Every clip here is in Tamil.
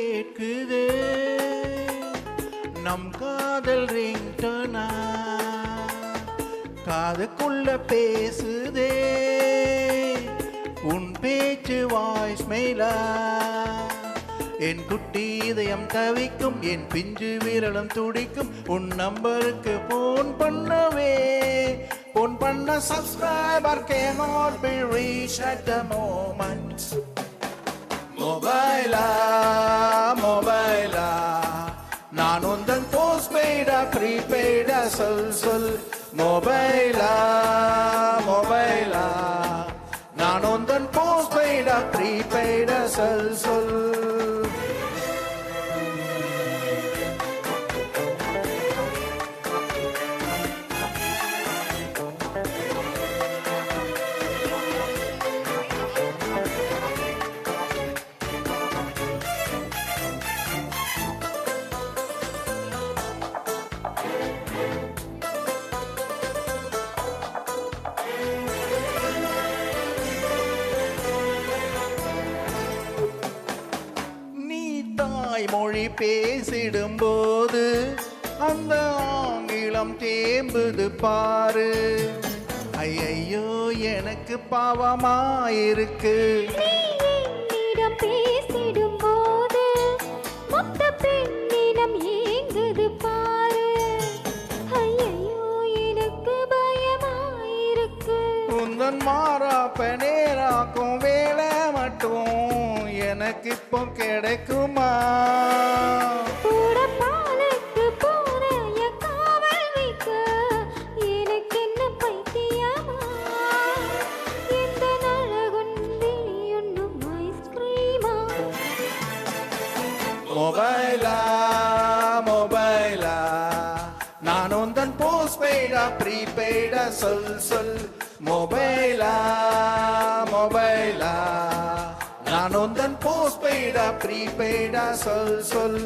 கேட்குதே நம் காதல் ரிங்டோனா காதுக்குள்ள பேசுதே உன் பேச்சு வாய்ஸ் மெயிலா என் குட்டி இதயம் தவிக்கும் என் பிஞ்சு விரலும் துடிக்கும் உன் நம்பருக்கு போன் பண்ணவே போன் பண்ண subscriber cannot be reached at the moment மொபைலா மொபைலா நான் உந்தன் போஸ்ட்பெய்டா ப்ரீபெய்டா சொல் மொபைலா மொபைலா நான் உந்தன் போஸ்ட்பெய்டா ப்ரீபெய்டா சொல் மொழி பேசிடும்போது அந்த ஆங்கிலம் தேம்புது பாரு ஐயோ எனக்கு பாவமாயிருக்கு பேசிடும்போது மொத்த பெண்ணிடம் ஏங்குது பாரு ஐயோ எனக்கு பயமாயிருக்கு உந்தன் மாறாப்ப நேராக்கும் வேலை மட்டும் எனக்கு இப்போ கிடைக்குமா பாலுக்கு போற காவல் வைக்க எனக்கு என்ன பைத்தியமா எந்த நழகுண்டி ஒன்னும் ஐஸ்கிரீமா மொபைலா மொபைலா நான் உந்தன் போஸ்ட்பெய்டா ப்ரீபெய்டா சொல் மொபைலா மொபைலா நான் உந்தன் போஸ்ட்பெய்டா ப்ரீபெய்டா சொல்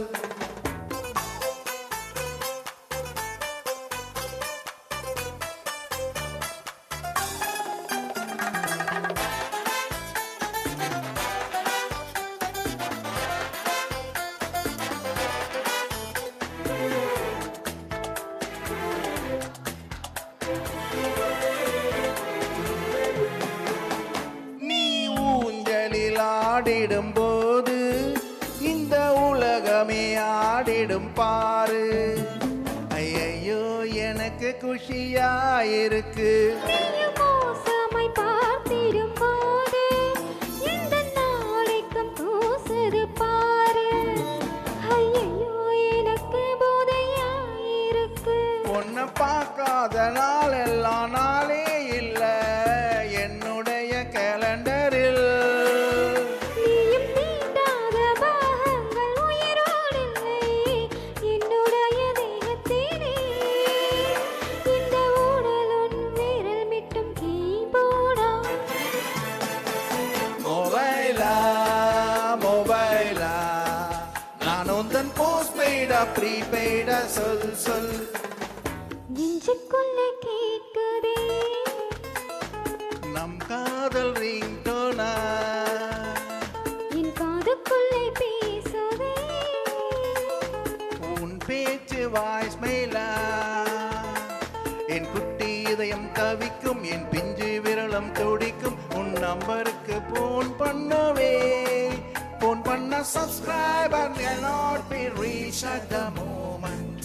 ஆடிடும்போது இந்த உலகமே ஆடிடும் பாரு ஐயோ எனக்கு குஷியாயிருக்கு மோசமாய் பார்த்திடும்போது இந்த நாளைக்கும் கூசுது பாரு ஐயோ எனக்கு போதையாயிருக்கு உன்னை பார்க்காத நாள் எல்லாம் நாளே இல்லை என்னுடைய கேலண்டரில் மொபைலா நான் உந்தன் போஸ்ட்பெய்டா ப்ரீபெய்டா சொல் நெஞ்சுக்குள்ள கேட்குதே நம் காதல் ரிங்டோனா என் காதுக்குள்ளே பேசுதே உன் பேச்சு வாய்ஸ் மெயிலா என் குட்டி இதயம் தவிக்கும் என் பிஞ்சு விரலம் துடிக்கும் உன் நம்பருக்கு போன் பண்ணவே போன் பண்ண subscriber cannot be reached at the moment